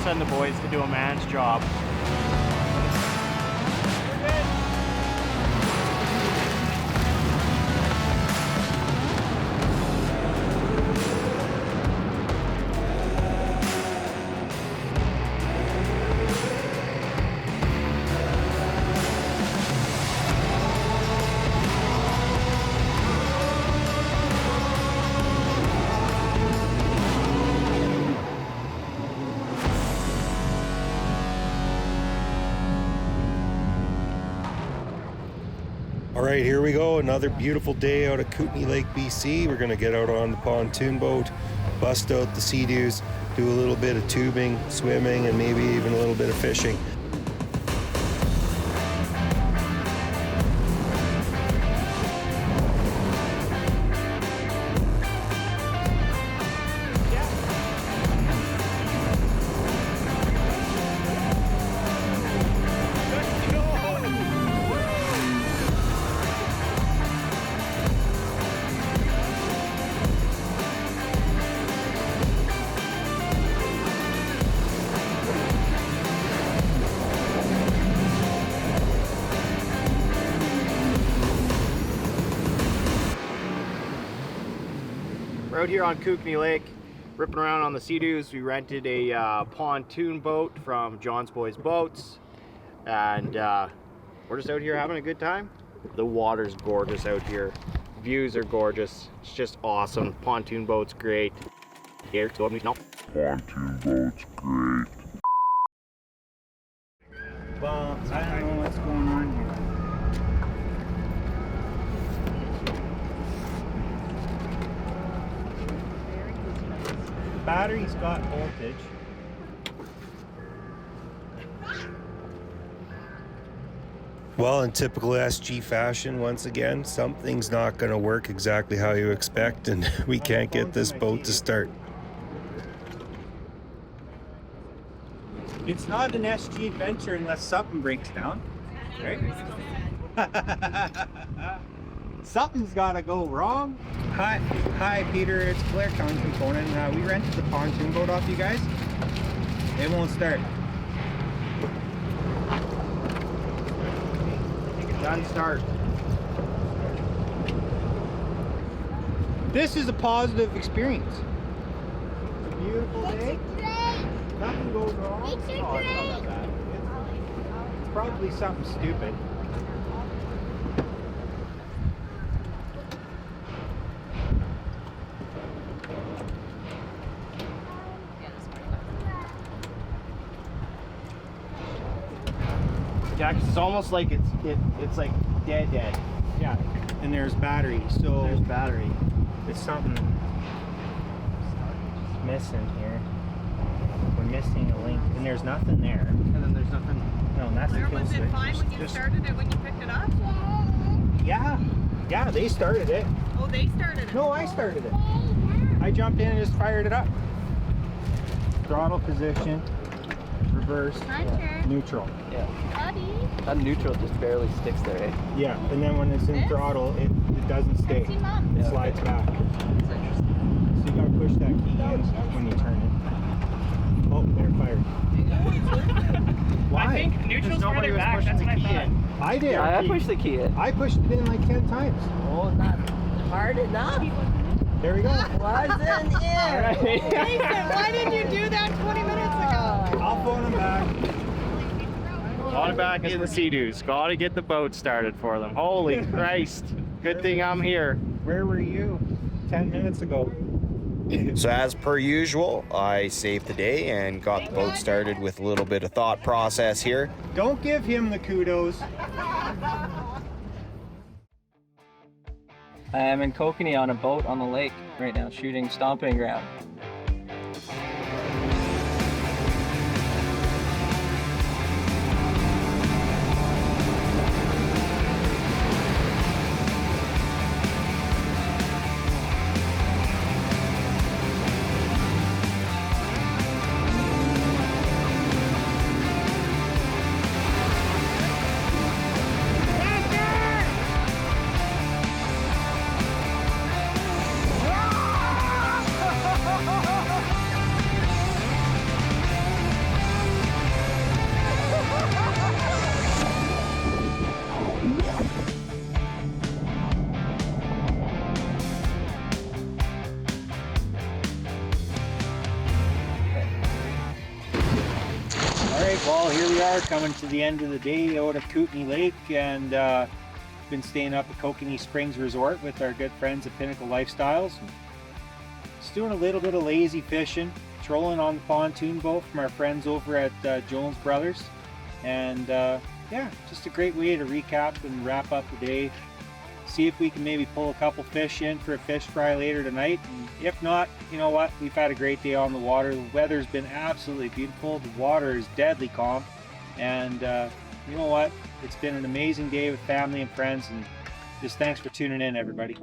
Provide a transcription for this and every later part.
send the boys to do a man's job. All right, here we go. Another beautiful day out at Kootenai Lake, BC. We're going to get out on the pontoon boat, bust out the Sea-Doos, do a little bit of tubing, swimming, and maybe even a little bit of fishing. We're out here on Kootenai Lake, ripping around on the Sea-Doos. We rented a pontoon boat from John's Boys Boats, and we're just out here having a good time. The water's gorgeous out here. Views are gorgeous. It's just awesome. Pontoon boat's great. Here, so no. Pontoon boat's great. Well, I don't know what's going on here. The battery's got voltage. Well, in typical SG fashion, once again, something's not going to work exactly how you expect, and we can't get this boat to start. It's not an SG adventure unless something breaks down, right? Something's gotta go wrong. Hi, Peter. It's Blair County Component. We rented the pontoon boat off you guys. It won't start. Done start. This is a positive experience. It's a beautiful day. Nothing goes wrong. It's Oh, it's not that bad. It's probably something stupid. Yeah, 'cause it's almost like it's like dead. Yeah, and there's battery, so There's battery. it's something missing here. We're missing a link, and there's nothing there. And then there's nothing. No, and that's the Where kill was switch. it fine when you Just- started it, when you picked it up? Yeah, they started it. Oh, they started it. No, I started it. I jumped in and just fired it up. Throttle position, reverse, Hunter. neutral. Buddy. That neutral just barely sticks there, eh? Yeah, and then when it's in This? throttle, it doesn't stay. See, Mom. It slides back. That's interesting. So you gotta push that key in when you turn it. Oh, they're fired. Why? I think neutral's Nobody further was back, pushing that's the what I key thought. in. I did. I pushed the key in. I pushed it in like 10 times. Oh, not hard enough. There we go. Wasn't it? Jason, why didn't you do that 20 minutes ago? I'll phone him back. Got it back in the Sea-Doos. Got to get the boat started for them. Holy Christ. Good thing I'm here. Where were you 10 minutes ago? So as per usual, I saved the day and got the boat started with a little bit of thought process here. Don't give him the kudos. I am in Kootenai on a boat on the lake right now, shooting stomping ground. Well, here we are coming to the end of the day out at Kootenai Lake, and been staying up at Kootenai Springs Resort with our good friends at Pinnacle Lifestyles. Just doing a little bit of lazy fishing, trolling on the pontoon boat from our friends over at Jones Brothers, and yeah, just a great way to recap and wrap up the day. See if we can maybe pull a couple fish in for a fish fry later tonight, and if not, you know what, we've had a great day on the water. The weather's been absolutely beautiful, the water is deadly calm, and you know what, it's been an amazing day with family and friends, and just thanks for tuning in, everybody.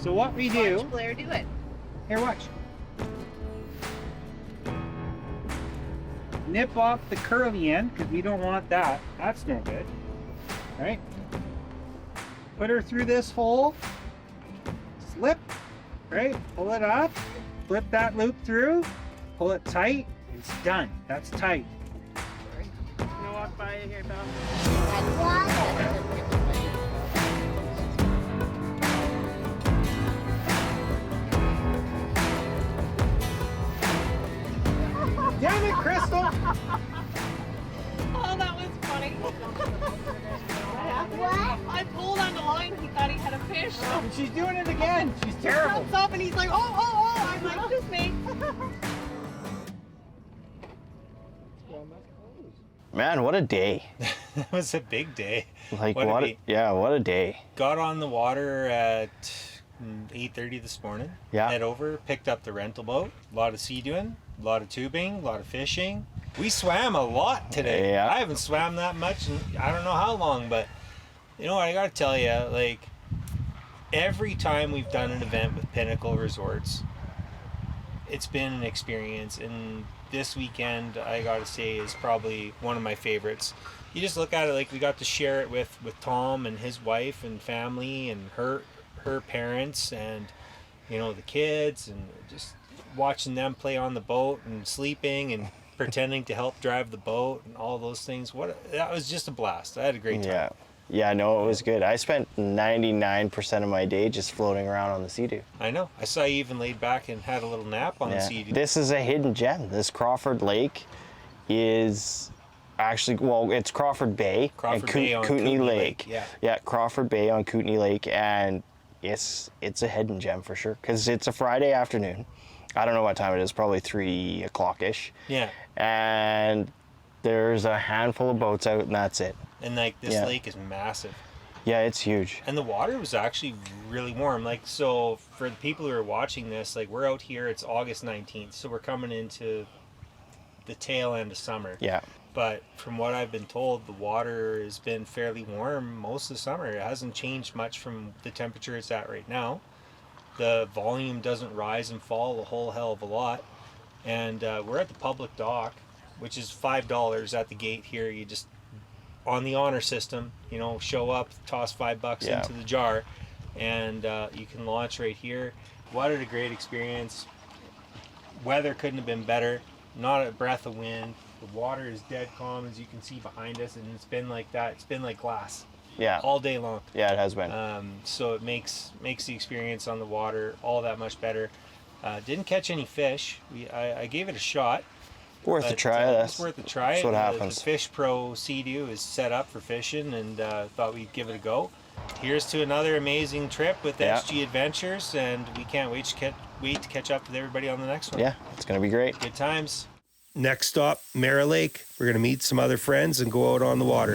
So what we do... Watch Blair do it. Here, watch. Nip off the curly end, because we don't want that. That's no good. Right? Put her through this hole. Slip. Right? Pull it up. Flip that loop through. Pull it tight. It's done. That's tight. I'm gonna walk by you here, pal. Damn it, Crystal! Oh, that was funny. What? I pulled on the line. He thought he had a fish. So And she's doing it again. She's he terrible. jumps up and he's like, oh. I'm like, just me. Man, what a day. That was a big day. Like, What a what? day. Yeah, what a day. Got on the water at 8:30 this morning. Yeah. Head over, picked up the rental boat. A lot of sea doing, a lot of tubing, a lot of fishing. We swam a lot today. Yeah. I haven't swam that much in I don't know how long, but you know what, I gotta tell you, like, every time we've done an event with Pinnacle Resorts, it's been an experience, and this weekend, I gotta say, is probably one of my favorites. You just look at it like we got to share it with Tom and his wife and family and her parents and, you know, the kids, and just watching them play on the boat and sleeping and pretending to help drive the boat and all those things. That was just a blast. I had a great time. Yeah, no, it was good. I spent 99% of my day just floating around on the Sea-Doo. I know. I saw you even laid back and had a little nap on the Sea-Doo. This is a hidden gem. This Crawford Lake is actually, well, it's Crawford Bay Crawford Bay on Kootenai Lake. Yeah. Crawford Bay on Kootenai Lake, and it's a hidden gem for sure, because it's a Friday afternoon. I don't know what time it is, probably 3 o'clock-ish. Yeah. And there's a handful of boats out, and that's it. And like this Yeah. lake is massive. Yeah, it's huge. And the water was actually really warm. Like, so for the people who are watching this, like, we're out here, it's August 19th, so we're coming into the tail end of summer. Yeah. But from what I've been told, the water has been fairly warm most of the summer. It hasn't changed much from the temperature it's at right now. The volume doesn't rise and fall a whole hell of a lot. And we're at the public dock, which is $5 at the gate here. You just, on the honor system, you know, show up, toss $5 Yeah. into the jar, and you can launch right here. What a great experience. Weather couldn't have been better. Not a breath of wind. The water is dead calm, as you can see behind us, and it's been like that. It's been like glass. Yeah. All day long. Yeah, it has been. So it makes the experience on the water all that much better. Didn't catch any fish. I gave it a shot. Worth a But, try. it's worth a try. That's what The happens. Fish Pro Sea-Doo is set up for fishing, and thought we'd give it a go. Here's to another amazing trip with Yeah. SG Adventures, and we can't wait to catch up with everybody on the next one. Yeah, it's gonna be great. Good times. Next stop, Mara Lake. We're going to meet some other friends and go out on the water.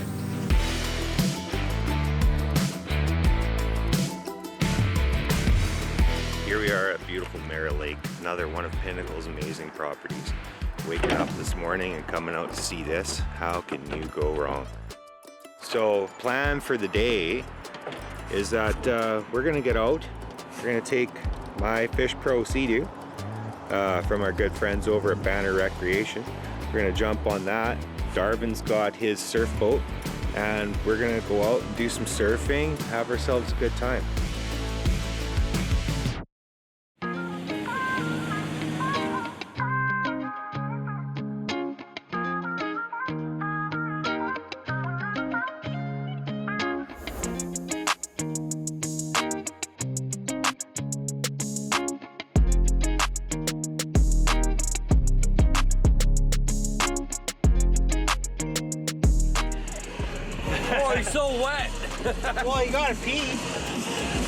Here we are at beautiful Mara Lake, another one of Pinnacle's amazing properties. Waking up this morning and coming out to see this, how can you go wrong? So, plan for the day is that we're going to get out. We're going to take my Fish Pro Sea-Doo from our good friends over at Banner Recreation. We're gonna jump on that. Darvin's got his surf boat, and we're gonna go out and do some surfing, have ourselves a good time. Oh, he's so wet. Well, you gotta pee.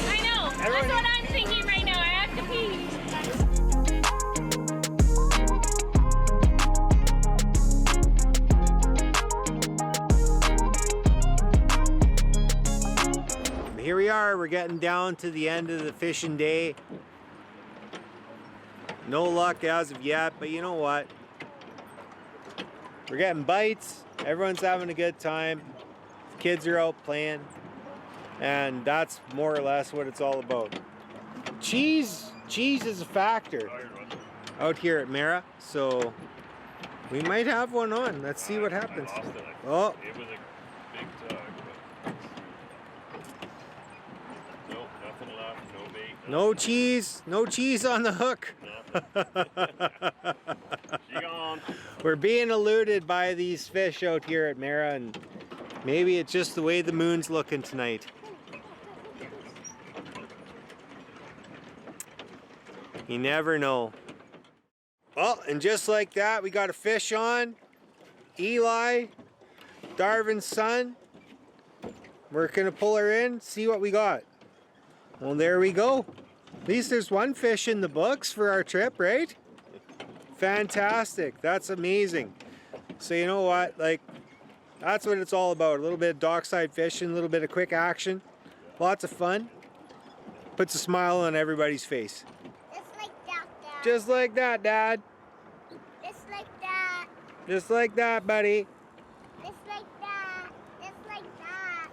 I know. That's what I'm thinking right now. I have to pee. Here we are, we're getting down to the end of the fishing day. No luck as of yet, but you know what? We're getting bites, everyone's having a good time, the kids are out playing, and that's more or less what it's all about. Cheese is a factor out here at Mara, so we might have one on. Let's see what happens. Oh. It was a big tug, but nope, nothing left, no bait. No cheese on the hook. She gone. We're being eluded by these fish out here at Mara, and maybe it's just the way the moon's looking tonight. You never know. Well, and just like that, we got a fish on. Eli, Darvin's son. We're gonna pull her in, see what we got. Well, there we go. At least there's one fish in the books for our trip, right? Fantastic, that's amazing. So you know what, like, that's what it's all about. A little bit of dockside fishing, a little bit of quick action, lots of fun. Puts a smile on everybody's face. Just like that, Dad. Just like that, Dad. Just like that. Just like that, buddy. Just like that. Just like that.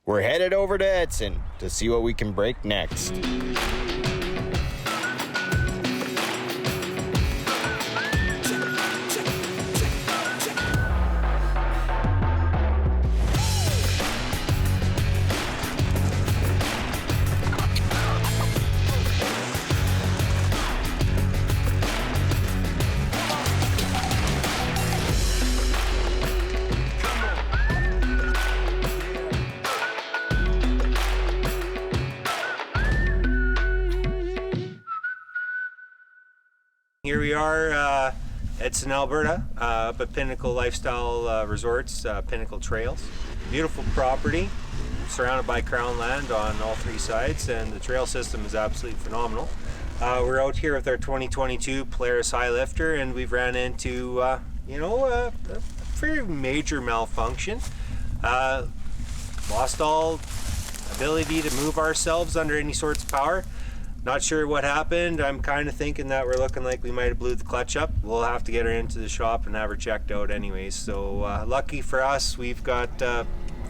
We're headed over to Edson to see what we can break next. Here we are, Edson, Alberta, up at Pinnacle Lifestyle Resorts, Pinnacle Trails. Beautiful property, surrounded by crown land on all three sides, and the trail system is absolutely phenomenal. We're out here with our 2022 Polaris High Lifter, and we've ran into, a pretty major malfunction. Lost all ability to move ourselves under any sorts of power. Not sure what happened. I'm kind of thinking that we're looking like we might have blew the clutch up. We'll have to get her into the shop and have her checked out anyways. So lucky for us, we've got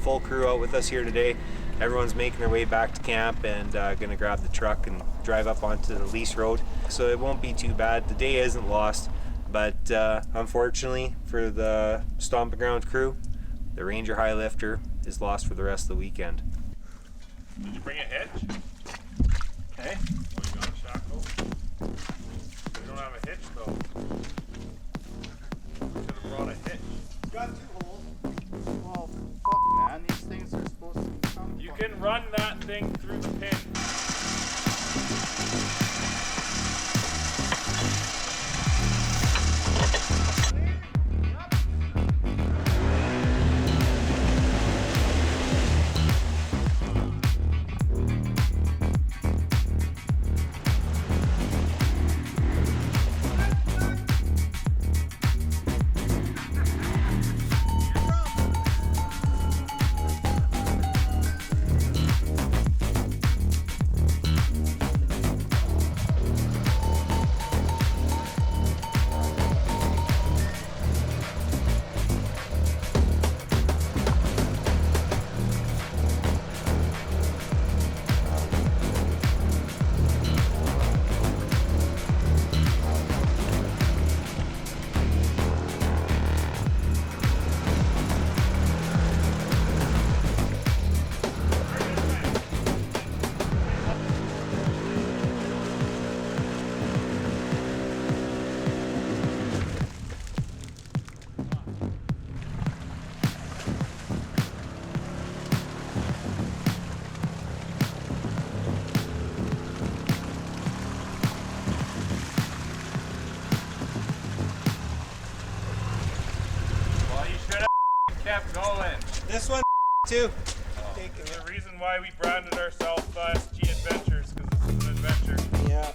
full crew out with us here today. Everyone's making their way back to camp and gonna grab the truck and drive up onto the lease road. So it won't be too bad. The day isn't lost, but unfortunately for the Stompin' Ground crew, the Ranger High Lifter is lost for the rest of the weekend. Did you bring a hitch? Okay. Oh, you got a shackle? You don't have a hitch though. Should have brought a hitch. Got 2 holes. Well, fuck man, these things are supposed to come. You can run that thing through the pin. Nolan. This one too. There's a reason why we branded ourselves SG Adventures, because this is an adventure. Yeah.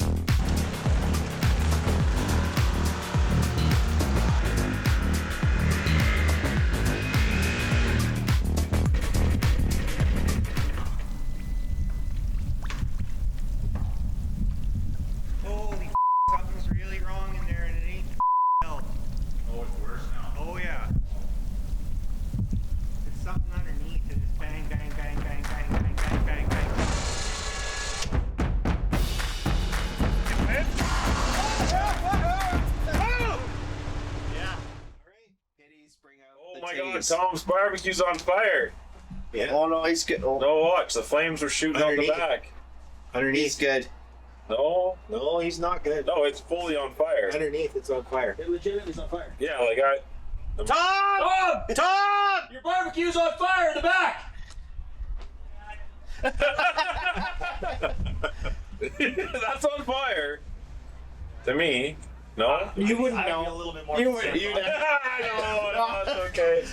Holy something's really wrong in there and it ain't help. Oh, it's worse now. Oh yeah. It's something underneath and it's bang, bang, bang, bang, bang, bang, bang, bang, bang. Yeah. Alright. Pitties, bring out Oh the my god, titties. Tom's barbecue's on fire. Yeah. Oh no, he's good. Oh, No, watch, the flames were shooting out the Underneath. back. Underneath. good. No, No, he's not good. no, it's fully on fire. Underneath, it's on fire. It legitimately is on fire. Yeah, like I. Tom! Tom! Your barbecue's on fire in the back! That's on fire. To me, no. You wouldn't I'd be a know. little bit more You concerned would. You. No, that's okay.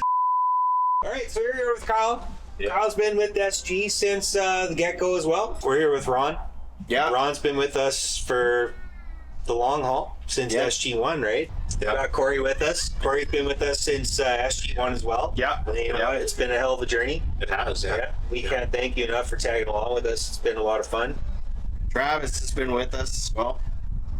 All right, so we're here with Kyle. Yeah. Kyle's been with SG since the get-go as well. We're here with Ron. Yeah. Ron's been with us for the long haul since Yeah. SG1, right? Yeah. Got Corey with us. Corey's been with us since SG1 as well. Yeah. And, you know, Yeah. it's been a hell of a journey. It has. We can't thank you enough for tagging along with us. It's been a lot of fun. Travis has been with us. Well,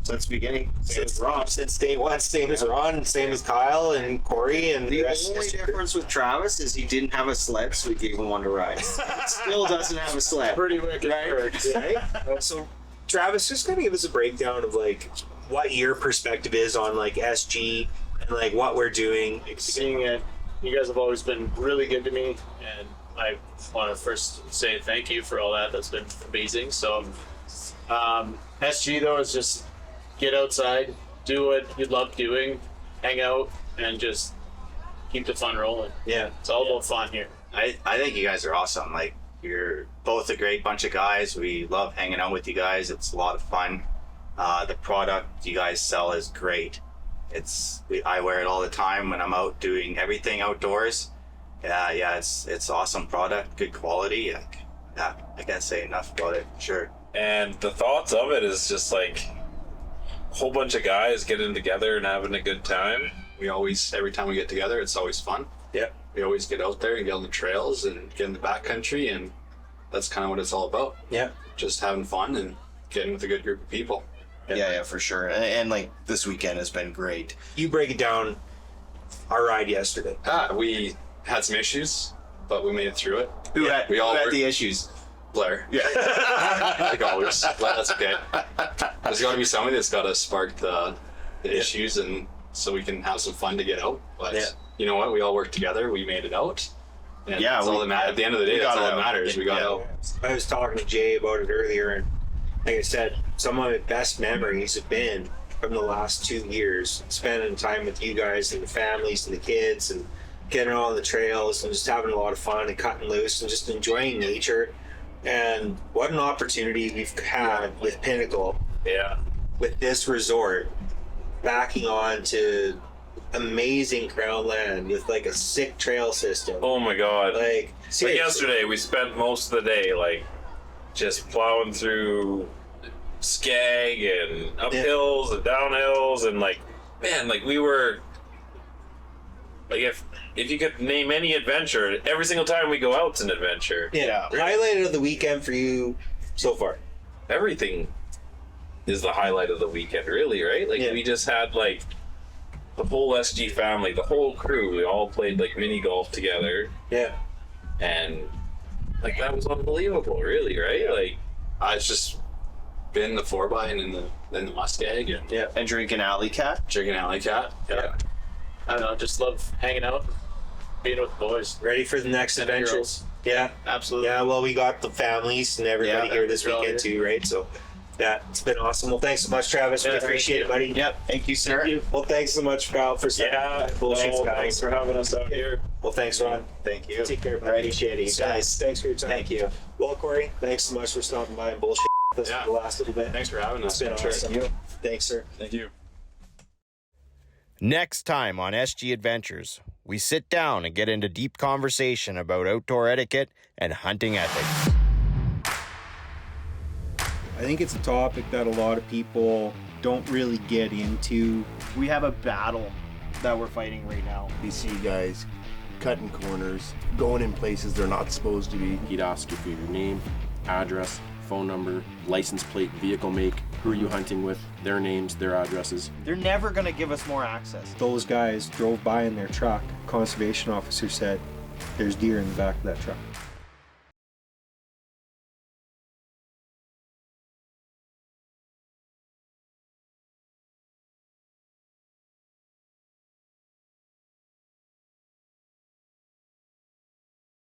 since the beginning. Since day one, same as Ron, same as Kyle and Corey and The rest of only us. difference with Travis is he didn't have a sled, so we gave him one to ride. Still doesn't have a sled. Pretty wicked. Right? So, Travis, just kind of give us a breakdown of like what your perspective is on like SG and like what we're doing. Seeing it, you guys have always been really good to me, and I want to first say thank you for all that. That's been amazing. So, SG though is just get outside, do what you love doing, hang out, and just keep the fun rolling. Yeah. It's all about fun here. I think you guys are awesome. Like, you're both a great bunch of guys. We love hanging out with you guys. It's a lot of fun. The product you guys sell is great. I wear it all the time when I'm out doing everything outdoors. Yeah, it's awesome product, good quality. Yeah, I can't say enough about it. Sure. And the thoughts of it is just like a whole bunch of guys getting together and having a good time. Every time we get together, it's always fun. Yeah. We always get out there and get on the trails and get in the backcountry, and that's kind of what it's all about. Yeah. Just having fun and getting with a good group of people. Yeah, for sure. And like this weekend has been great. You break it down. Our ride yesterday. We had some issues, but we made it through it. Who had were- the issues? Blair. Yeah. Like always. But that's okay. There's got to be somebody that's got to spark the issues, and so we can have some fun to get out. But you know what? We all worked together. We made it out. And Yeah, that's all that matters. At the end of the day, that's all that matters. We got Yeah. out. I was talking to Jay about it earlier, and like I said, some of my best memories have been from the last 2 years, spending time with you guys and the families and the kids, and getting on the trails and just having a lot of fun and cutting loose and just enjoying nature. And what an opportunity we've had with Pinnacle, Yeah. with this resort, backing on to amazing crown land with like a sick trail system. Oh my god. Like, Like seriously. yesterday, we spent most of the day like just plowing through skag and up hills and down hills, and like, man, like we were like, if you could name any adventure, every single time we go out's an adventure. Yeah. Highlight of the weekend for you so far. Everything is the highlight of the weekend, really, right? Like we just had like the whole SG family, the whole crew. We all played like mini golf together, Yeah. and like that was unbelievable, really, right? Like, It's just been the 4x and then the Mustang and And drinking Alley Cat. Chicken Alley Cat. Yeah. I don't know, just love hanging out, being with the boys. Ready for the next And the adventures? girls. Yeah. Absolutely. Yeah, well, we got the families and everybody Yeah, here this they're all weekend here. too, right? So it's been awesome. Well, thanks so much, Travis. We Yeah, appreciate it, buddy. Yep. Thank you, sir. Well, thanks so much, Kyle, for bullshit, guys. Thanks for having us out here. Well, thanks, Ron. Thank you. Take care, buddy. Appreciate it, you guys. Thanks for your time. Thank you. Well, Corey, thanks so much for stopping by and bullshit with us Yeah. for the last little bit. Thanks for having us. It's been awesome. Thanks, sir. thank you. Next time on SG Adventures, we sit down and get into deep conversation about outdoor etiquette and hunting ethics. I think it's a topic that a lot of people don't really get into. We have a battle that we're fighting right now. You see guys cutting corners, going in places they're not supposed to be. He'd ask you for your name, address, phone number, license plate, vehicle make, who are you hunting with, their names, their addresses. They're never going to give us more access. Those guys drove by in their truck. Conservation officer said, there's deer in the back of that truck.